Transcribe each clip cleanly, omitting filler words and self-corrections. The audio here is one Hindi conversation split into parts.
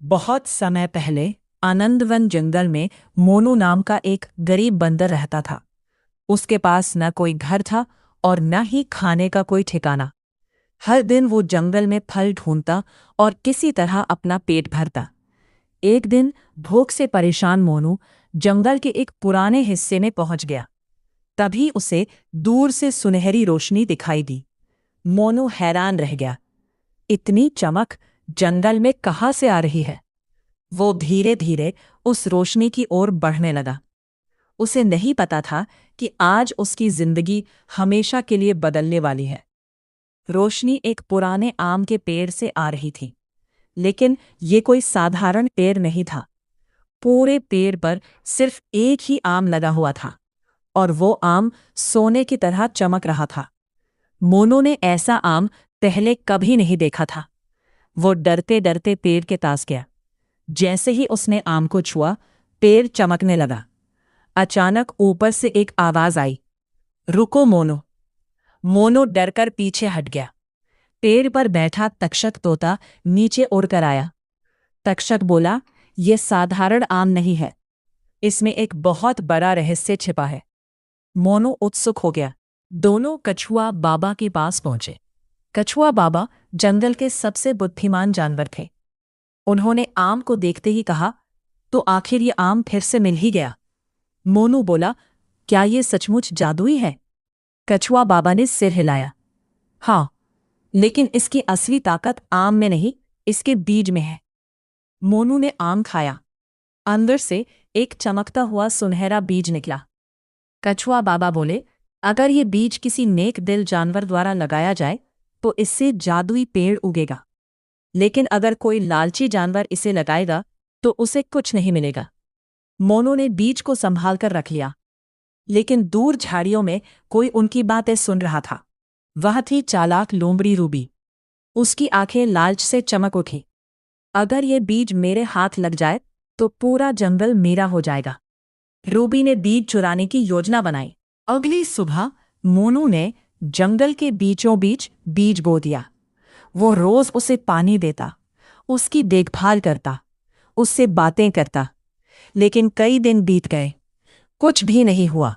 बहुत समय पहले आनंदवन जंगल में मोनू नाम का एक गरीब बंदर रहता था। उसके पास न कोई घर था और न ही खाने का कोई ठिकाना। हर दिन वो जंगल में फल ढूंढता और किसी तरह अपना पेट भरता। एक दिन भूख से परेशान मोनू जंगल के एक पुराने हिस्से में पहुंच गया। तभी उसे दूर से सुनहरी रोशनी दिखाई दी। मोनू हैरान रह गया। इतनी चमक जंगल में कहाँ से आ रही है? वो धीरे धीरे उस रोशनी की ओर बढ़ने लगा। उसे नहीं पता था कि आज उसकी जिंदगी हमेशा के लिए बदलने वाली है। रोशनी एक पुराने आम के पेड़ से आ रही थी, लेकिन ये कोई साधारण पेड़ नहीं था। पूरे पेड़ पर सिर्फ एक ही आम लगा हुआ था और वो आम सोने की तरह चमक रहा था। मोनू ने ऐसा आम पहले कभी नहीं देखा था। वो डरते डरते पेड़ के पास गया। जैसे ही उसने आम को छुआ, पेड़ चमकने लगा। अचानक ऊपर से एक आवाज आई, रुको मोनू। मोनू डरकर पीछे हट गया। पेड़ पर बैठा तक्षक तोता नीचे उड़कर आया। तक्षक बोला, यह साधारण आम नहीं है, इसमें एक बहुत बड़ा रहस्य छिपा है। मोनू उत्सुक हो गया। दोनों कछुआ बाबा के पास पहुंचे। कछुआ बाबा जंगल के सबसे बुद्धिमान जानवर थे। उन्होंने आम को देखते ही कहा, तो आखिर ये आम फिर से मिल ही गया। मोनू बोला, क्या ये सचमुच जादुई है? कछुआ बाबा ने सिर हिलाया। हाँ, लेकिन इसकी असली ताकत आम में नहीं, इसके बीज में है। मोनू ने आम खाया। अंदर से एक चमकता हुआ सुनहरा बीज निकला। कछुआ बाबा बोले, अगर ये बीज किसी नेक दिल जानवर द्वारा लगाया जाए तो इससे जादुई पेड़ उगेगा। लेकिन अगर कोई लालची जानवर इसे लगाएगा तो उसे कुछ नहीं मिलेगा। मोनू ने बीज को संभाल कर रख लिया, लेकिन दूर झाड़ियों में कोई उनकी बातें सुन रहा था। वह थी चालाक लोमड़ी रूबी। उसकी आंखें लालच से चमक उठी। अगर ये बीज मेरे हाथ लग जाए तो पूरा जंगल मेरा हो जाएगा। रूबी ने बीज चुराने की योजना बनाई। अगली सुबह मोनू ने जंगल के बीचों बीच बीज बो दिया। वो रोज उसे पानी देता, उसकी देखभाल करता, उससे बातें करता। लेकिन कई दिन बीत गए, कुछ भी नहीं हुआ।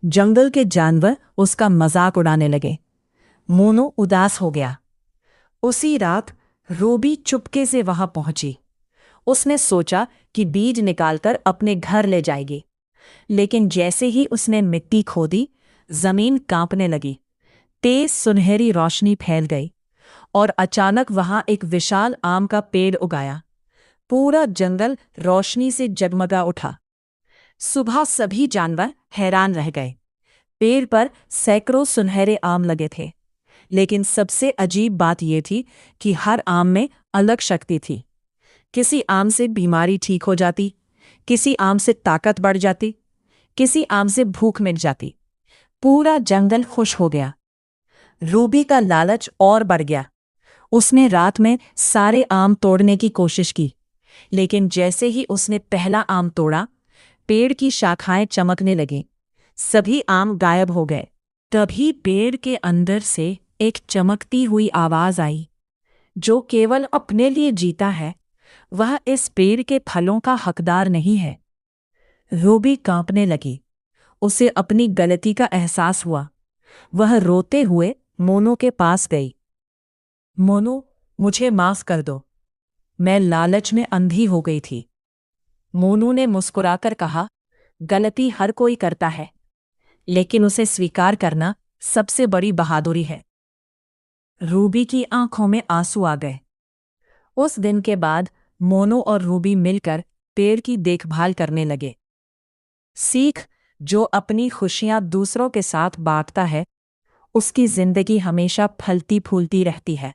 जंगल के जानवर उसका मजाक उड़ाने लगे। मोनू उदास हो गया। उसी रात रूबी चुपके से वहां पहुंची। उसने सोचा कि बीज निकालकर अपने घर ले जाएगी। लेकिन जैसे ही उसने मिट्टी खोदी, जमीन कांपने लगी। तेज सुनहरी रोशनी फैल गई और अचानक वहां एक विशाल आम का पेड़ उगाया। पूरा जंगल रोशनी से जगमगा उठा। सुबह सभी जानवर हैरान रह गए। पेड़ पर सैकड़ों सुनहरे आम लगे थे, लेकिन सबसे अजीब बात यह थी कि हर आम में अलग शक्ति थी। किसी आम से बीमारी ठीक हो जाती, किसी आम से ताकत बढ़ जाती, किसी आम से भूख मिट जाती। पूरा जंगल खुश हो गया। रूबी का लालच और बढ़ गया। उसने रात में सारे आम तोड़ने की कोशिश की, लेकिन जैसे ही उसने पहला आम तोड़ा, पेड़ की शाखाएं चमकने लगीं। सभी आम गायब हो गए। तभी पेड़ के अंदर से एक चमकती हुई आवाज आई, जो केवल अपने लिए जीता है वह इस पेड़ के फलों का हकदार नहीं है। रूबी कांपने लगी। उसे अपनी गलती का एहसास हुआ। वह रोते हुए मोनू के पास गई। मोनू, मुझे माफ कर दो, मैं लालच में अंधी हो गई थी। मोनू ने मुस्कुराकर कहा, गलती हर कोई करता है, लेकिन उसे स्वीकार करना सबसे बड़ी बहादुरी है। रूबी की आंखों में आंसू आ गए। उस दिन के बाद मोनू और रूबी मिलकर पेड़ की देखभाल करने लगे। सीख, जो अपनी खुशियां दूसरों के साथ बांटता है, उसकी जिंदगी हमेशा फलती फूलती रहती है।